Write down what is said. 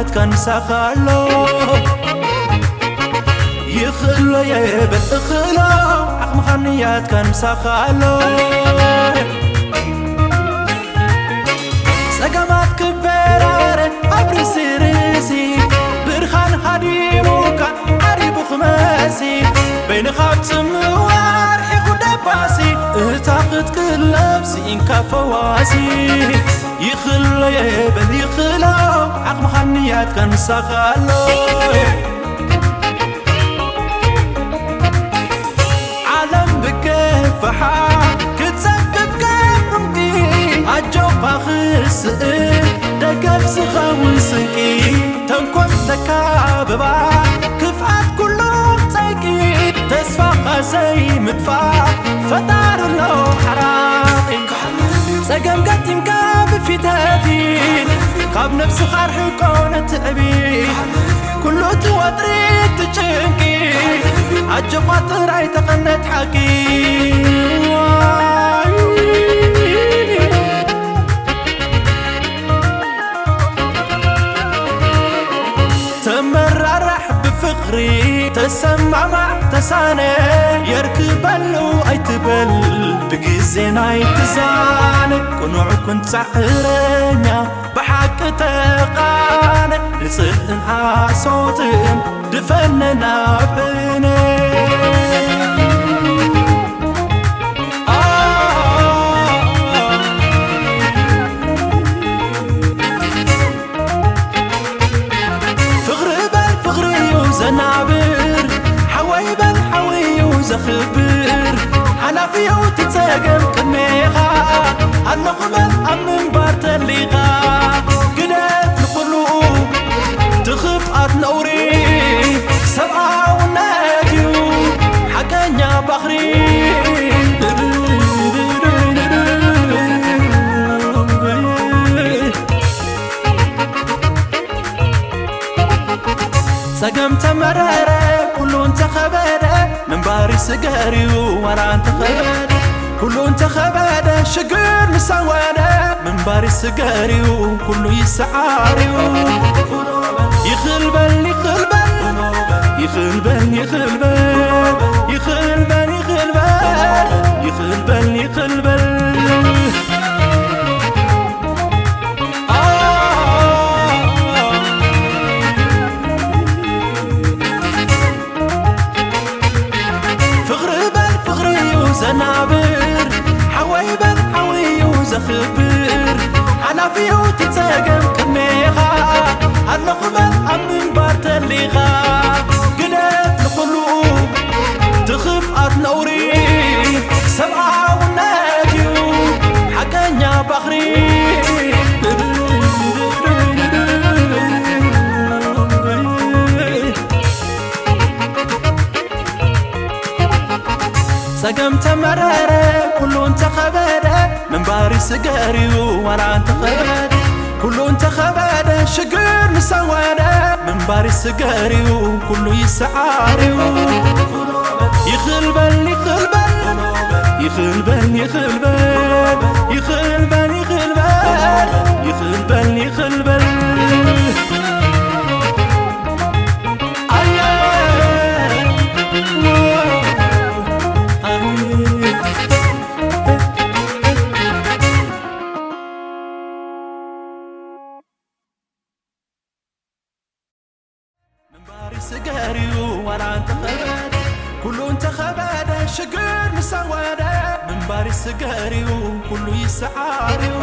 محنيات كان سخالو يخلو يبل اخلو عق محنيات كان سخالو سقمات كبيرة عبر سيرسي برخان حديموكا عريب خماسي بين خابت موار حيخو دباسي اتاقت كل لبسي انكا فواسي يخلو يبل يخلو عق محنيات كان سخالو عالم بكفحا كتسبب كبرمدي عجو باخس دقف سخاون سنكي تنكم تكاببا كفعات كلهم تايكي تسفى قاسي مدفع فتار الله حراقي سقم قدم كاب في تافين قاب نفس خارح كونة تعبي كله تواتري تجنكي عجبات راي تقنت حكي تمررح بفقري تسمع مع تساني يركب اللو اي تبل بقزين اي تزاني كنوع كنت سحرنيا بحق تقاني لصحنها صوتين دفننا بيني زنابر حوايبا حوي وزخبر حنافي وتتساقم كميخا النقبل أمن بارت الليغا قلت القلوب تخف أرنوري سبعة وناديو حقانيا بخري سقم تمرره كله انت خبره من باري سقاريو ورا انت خبره كله انت خبره شقر مسواده من باري سقاريو كله يسعاريو يخلبل يخلبل يخلبل يخلبل يخلبل يخلبل يخلبل يخلبل زنابر حوايبا حوي وزخبر حنافي وتتساقم كميخا النقبل أمن بارت الليغا قلت القلوب تخف أرنوري سبعة وناديو حقانيا بخري سقم تمرره كله انت خبره من باري سقاريو ورا انت خبره كله انت خبره شقر مسواده من باري سقاريو كله يسعاريو يخلبل يخلبل يخلبل يخلبل يخلبل يخلبل يخلبل يخلبل سقاريو ورا انت خباده كله انت خباده شقر مسواده من باري سقاريو كله يسعاريو